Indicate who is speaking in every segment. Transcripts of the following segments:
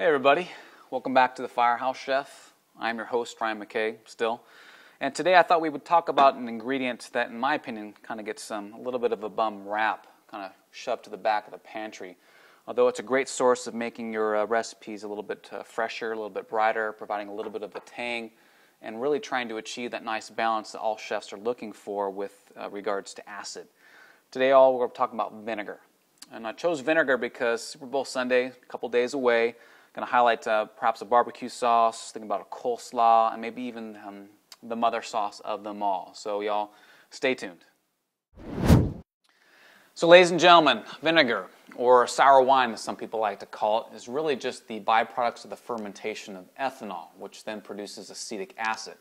Speaker 1: Hey everybody, welcome back to the Firehouse Chef. I'm your host, Ryan McKay, still. And today I thought we would talk about an ingredient that, in my opinion, kind of gets a little bit of a bum rap, kind of shoved to the back of the pantry. Although it's a great source of making your recipes a little bit fresher, a little bit brighter, providing a little bit of a tang, and really trying to achieve that nice balance that all chefs are looking for with regards to acid. Today we're talking about vinegar. And I chose vinegar because Super Bowl Sunday, a couple days away. Going to highlight perhaps a barbecue sauce, thinking about a coleslaw, and maybe even the mother sauce of them all. So y'all, stay tuned. So ladies and gentlemen, vinegar, or sour wine as some people like to call it, is really just the byproducts of the fermentation of ethanol, which then produces acetic acid.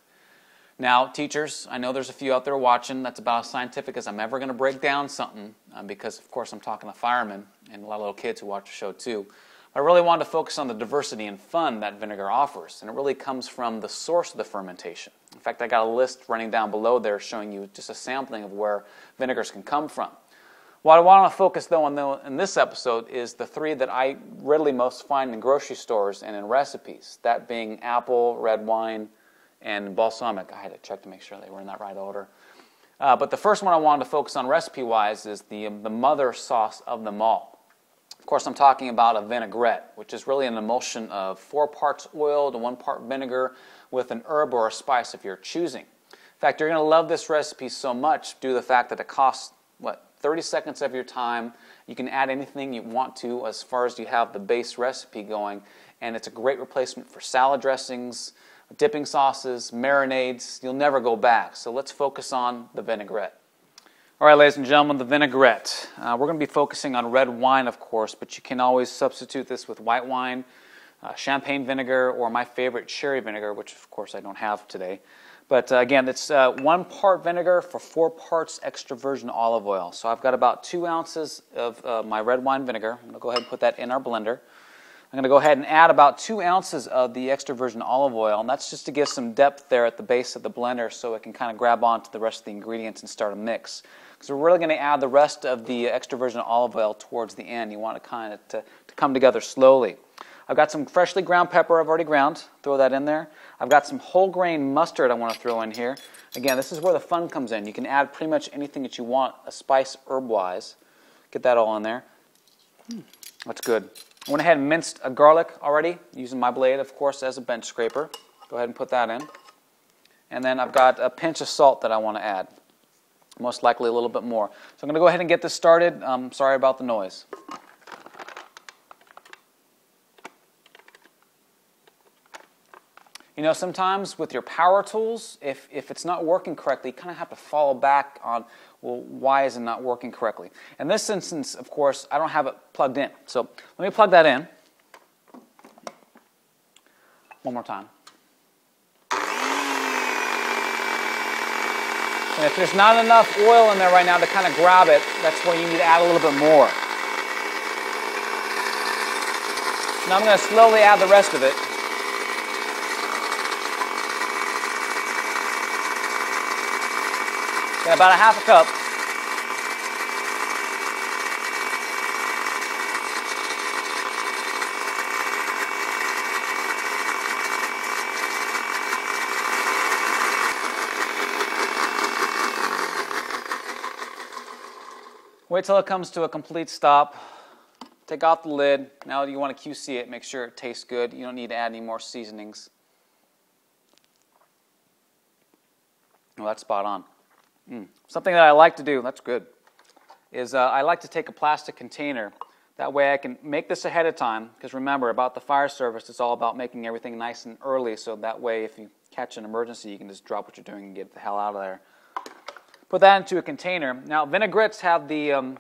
Speaker 1: Now, teachers, I know there's a few out there watching. That's about as scientific as I'm ever going to break down something, because of course I'm talking to firemen and a lot of little kids who watch the show too. I really wanted to focus on the diversity and fun that vinegar offers, and it really comes from the source of the fermentation. In fact, I got a list running down below there showing you just a sampling of where vinegars can come from. What I want to focus, though, on in this episode is the three that I readily most find in grocery stores and in recipes, that being apple, red wine, and balsamic. I had to check to make sure they were in that right order. But the first one I wanted to focus on recipe-wise is the mother sauce of them all. Of course, I'm talking about a vinaigrette, which is really an emulsion of 4 parts oil to 1 part vinegar with an herb or a spice of your choosing. In fact, you're going to love this recipe so much due to the fact that it costs, 30 seconds of your time. You can add anything you want to as far as you have the base recipe going, and it's a great replacement for salad dressings, dipping sauces, marinades. You'll never go back. So let's focus on the vinaigrette. All right, ladies and gentlemen, the vinaigrette. We're going to be focusing on red wine, of course, but you can always substitute this with white wine, champagne vinegar, or my favorite, cherry vinegar, which, of course, I don't have today. But again, it's 1 part vinegar for 4 parts extra virgin olive oil. So I've got about 2 ounces of my red wine vinegar. I'm going to go ahead and put that in our blender. I'm going to go ahead and add about 2 ounces of the extra virgin olive oil, and that's just to give some depth there at the base of the blender so it can kind of grab onto the rest of the ingredients and start a mix. Because we're really going to add the rest of the extra virgin olive oil towards the end. You want it kind of to come together slowly. I've got some freshly ground pepper I've already ground. Throw that in there. I've got some whole grain mustard I want to throw in here. Again, this is where the fun comes in. You can add pretty much anything that you want, a spice herb-wise. Get that all in there. That's good. I went ahead and minced a garlic already, using my blade, of course, as a bench scraper. Go ahead and put that in. And then I've got a pinch of salt that I want to add. Most likely a little bit more. So I'm going to go ahead and get this started. Sorry about the noise. You know, sometimes with your power tools, if it's not working correctly, you kind of have to fall back on, well, why is it not working correctly? In this instance, of course, I don't have it plugged in. So let me plug that in. One more time. And if there's not enough oil in there right now to kind of grab it, that's where you need to add a little bit more. Now I'm going to slowly add the rest of it. And about a half a cup. Wait till it comes to a complete stop. Take off the lid. Now you want to QC it, make sure it tastes good. You don't need to add any more seasonings. Well, that's spot on. Something that I like to do, that's good, is I like to take a plastic container. That way I can make this ahead of time, because remember, about the fire service, it's all about making everything nice and early, so that way if you catch an emergency, you can just drop what you're doing and get the hell out of there. Put that into a container. Now, vinaigrettes have the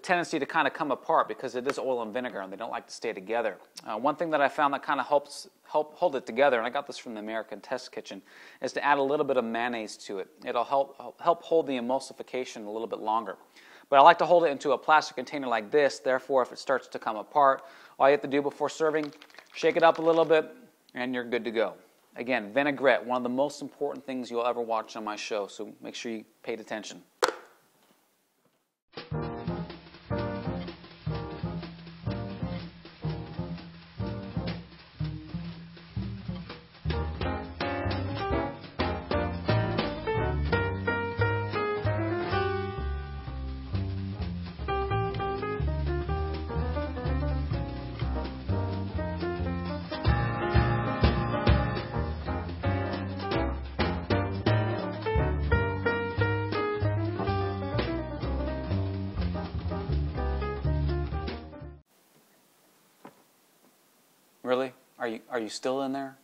Speaker 1: tendency to kind of come apart because it is oil and vinegar, and they don't like to stay together. One thing that I found that kind of helps hold it together, and I got this from the American Test Kitchen, is to add a little bit of mayonnaise to it. It'll help hold the emulsification a little bit longer. But I like to hold it into a plastic container like this. Therefore, if it starts to come apart, all you have to do before serving, shake it up a little bit, and you're good to go. Again, vinaigrette, one of the most important things you'll ever watch on my show, so make sure you paid attention. Really? Are you still in there?